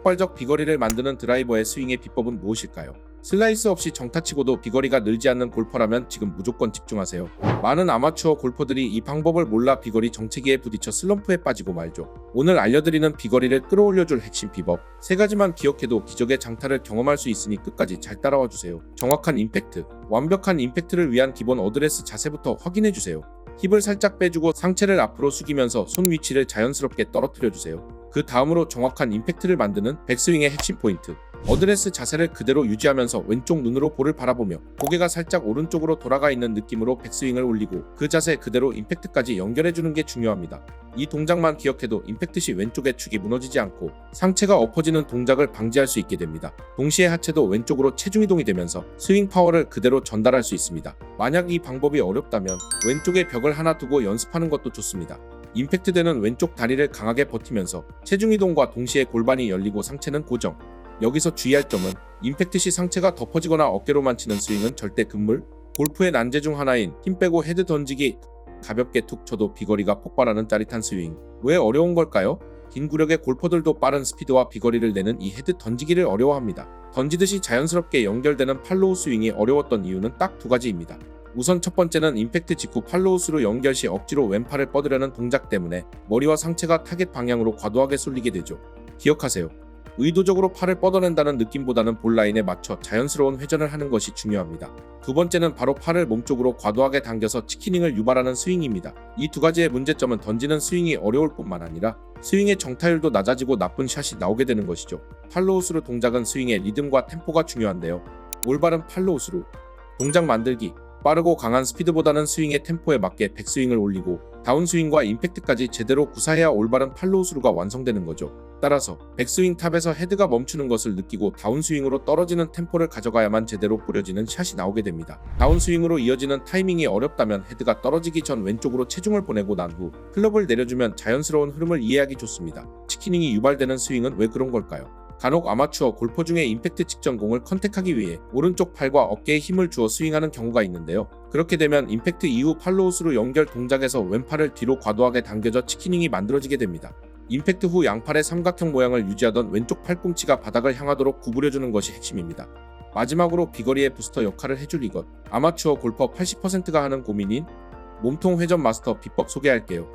폭발적 비거리를 만드는 드라이버의 스윙의 비법은 무엇일까요? 슬라이스 없이 정타치고도 비거리가 늘지 않는 골퍼라면 지금 무조건 집중하세요. 많은 아마추어 골퍼들이 이 방법을 몰라 비거리 정체기에 부딪혀 슬럼프에 빠지고 말죠. 오늘 알려드리는 비거리를 끌어올려줄 핵심 비법 3가지만 기억해도 기적의 장타를 경험할 수 있으니 끝까지 잘 따라와 주세요. 정확한 임팩트, 완벽한 임팩트를 위한 기본 어드레스 자세부터 확인해주세요. 힙을 살짝 빼주고 상체를 앞으로 숙이면서 손 위치를 자연스럽게 떨어뜨려주세요. 그 다음으로 정확한 임팩트를 만드는 백스윙의 핵심 포인트. 어드레스 자세를 그대로 유지하면서 왼쪽 눈으로 볼을 바라보며 고개가 살짝 오른쪽으로 돌아가 있는 느낌으로 백스윙을 올리고 그 자세 그대로 임팩트까지 연결해주는 게 중요합니다. 이 동작만 기억해도 임팩트 시 왼쪽의 축이 무너지지 않고 상체가 엎어지는 동작을 방지할 수 있게 됩니다. 동시에 하체도 왼쪽으로 체중 이동이 되면서 스윙 파워를 그대로 전달할 수 있습니다. 만약 이 방법이 어렵다면 왼쪽에 벽을 하나 두고 연습하는 것도 좋습니다. 임팩트 되는 왼쪽 다리를 강하게 버티면서 체중 이동과 동시에 골반이 열리고 상체는 고정. 여기서 주의할 점은 임팩트 시 상체가 덮어지거나 어깨로만 치는 스윙은 절대 금물. 골프의 난제 중 하나인 힘 빼고 헤드 던지기. 가볍게 툭 쳐도 비거리가 폭발하는 짜릿한 스윙. 왜 어려운 걸까요? 긴 구력의 골퍼들도 빠른 스피드와 비거리를 내는 이 헤드 던지기를 어려워합니다. 던지듯이 자연스럽게 연결되는 팔로우 스윙이 어려웠던 이유는 딱 2가지입니다. 우선 첫 번째는 임팩트 직후 팔로우스로 연결 시 억지로 왼팔을 뻗으려는 동작 때문에 머리와 상체가 타겟 방향으로 과도하게 쏠리게 되죠. 기억하세요. 의도적으로 팔을 뻗어낸다는 느낌보다는 볼 라인에 맞춰 자연스러운 회전을 하는 것이 중요합니다. 두 번째는 바로 팔을 몸쪽으로 과도하게 당겨서 치키닝을 유발하는 스윙입니다. 이 2가지의 문제점은 던지는 스윙이 어려울 뿐만 아니라 스윙의 정타율도 낮아지고 나쁜 샷이 나오게 되는 것이죠. 팔로우스루 동작은 스윙의 리듬과 템포가 중요한데요. 올바른 팔로우스루 동작 만들기. 빠르고 강한 스피드보다는 스윙의 템포에 맞게 백스윙을 올리고 다운스윙과 임팩트까지 제대로 구사해야 올바른 팔로우스루가 완성되는 거죠. 따라서 백스윙 탑에서 헤드가 멈추는 것을 느끼고 다운스윙으로 떨어지는 템포를 가져가야만 제대로 뿌려지는 샷이 나오게 됩니다. 다운스윙으로 이어지는 타이밍이 어렵다면 헤드가 떨어지기 전 왼쪽으로 체중을 보내고 난 후 클럽을 내려주면 자연스러운 흐름을 이해하기 좋습니다. 치키닝이 유발되는 스윙은 왜 그런 걸까요? 간혹 아마추어 골퍼 중에 임팩트 직전 공을 컨택하기 위해 오른쪽 팔과 어깨에 힘을 주어 스윙하는 경우가 있는데요. 그렇게 되면 임팩트 이후 팔로우스루 연결 동작에서 왼팔을 뒤로 과도하게 당겨져 치키닝이 만들어지게 됩니다. 임팩트 후 양팔의 삼각형 모양을 유지하던 왼쪽 팔꿈치가 바닥을 향하도록 구부려주는 것이 핵심입니다. 마지막으로 비거리의 부스터 역할을 해줄 이것. 아마추어 골퍼 80%가 하는 고민인 몸통 회전 마스터 비법 소개할게요.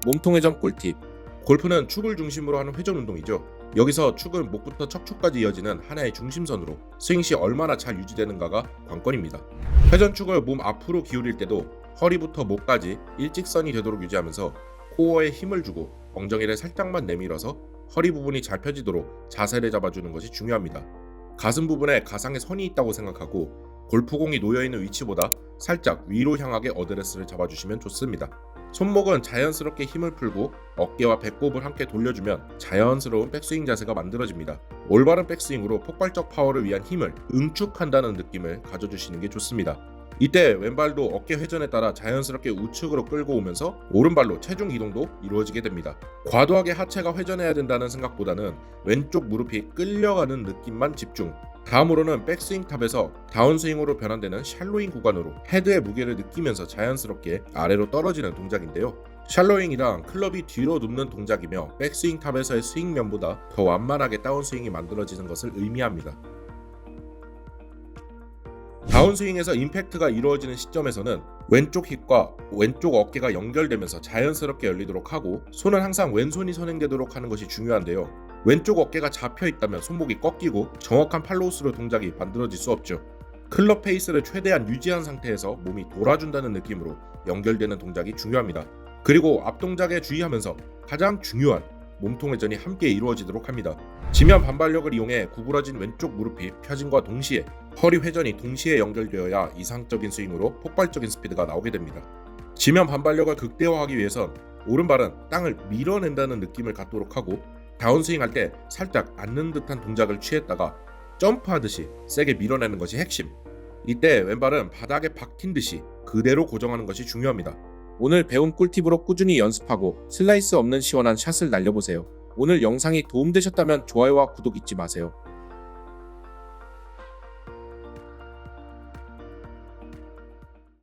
몸통 회전 꿀팁. 골프는 축을 중심으로 하는 회전 운동이죠. 여기서 축은 목부터 척추까지 이어지는 하나의 중심선으로 스윙 시 얼마나 잘 유지되는가가 관건입니다. 회전축을 몸 앞으로 기울일 때도 허리부터 목까지 일직선이 되도록 유지하면서 코어에 힘을 주고 엉덩이를 살짝만 내밀어서 허리 부분이 잘 펴지도록 자세를 잡아주는 것이 중요합니다. 가슴 부분에 가상의 선이 있다고 생각하고 골프공이 놓여있는 위치보다 살짝 위로 향하게 어드레스를 잡아주시면 좋습니다. 손목은 자연스럽게 힘을 풀고 어깨와 배꼽을 함께 돌려주면 자연스러운 백스윙 자세가 만들어집니다. 올바른 백스윙으로 폭발적 파워를 위한 힘을 응축한다는 느낌을 가져주시는 게 좋습니다. 이때 왼발도 어깨 회전에 따라 자연스럽게 우측으로 끌고 오면서 오른발로 체중 이동도 이루어지게 됩니다. 과도하게 하체가 회전해야 된다는 생각보다는 왼쪽 무릎이 끌려가는 느낌만 집중. 다음으로는 백스윙 탑에서 다운스윙으로 변환되는 샬로잉 구간으로 헤드의 무게를 느끼면서 자연스럽게 아래로 떨어지는 동작인데요. 샬로잉이랑 클럽이 뒤로 눕는 동작이며 백스윙 탑에서의 스윙면보다 더 완만하게 다운스윙이 만들어지는 것을 의미합니다. 다운스윙에서 임팩트가 이루어지는 시점에서는 왼쪽 힙과 왼쪽 어깨가 연결되면서 자연스럽게 열리도록 하고 손은 항상 왼손이 선행되도록 하는 것이 중요한데요. 왼쪽 어깨가 잡혀 있다면 손목이 꺾이고 정확한 팔로우스루 동작이 만들어질 수 없죠. 클럽 페이스를 최대한 유지한 상태에서 몸이 돌아준다는 느낌으로 연결되는 동작이 중요합니다. 그리고 앞동작에 주의하면서 가장 중요한 몸통 회전이 함께 이루어지도록 합니다. 지면 반발력을 이용해 구부러진 왼쪽 무릎이 펴짐과 동시에 허리 회전이 동시에 연결되어야 이상적인 스윙으로 폭발적인 스피드가 나오게 됩니다. 지면 반발력을 극대화하기 위해선 오른발은 땅을 밀어낸다는 느낌을 갖도록 하고 다운스윙 할 때 살짝 앉는 듯한 동작을 취했다가 점프하듯이 세게 밀어내는 것이 핵심. 이때 왼발은 바닥에 박힌 듯이 그대로 고정하는 것이 중요합니다. 오늘 배운 꿀팁으로 꾸준히 연습하고 슬라이스 없는 시원한 샷을 날려보세요. 오늘 영상이 도움되셨다면 좋아요와 구독 잊지 마세요.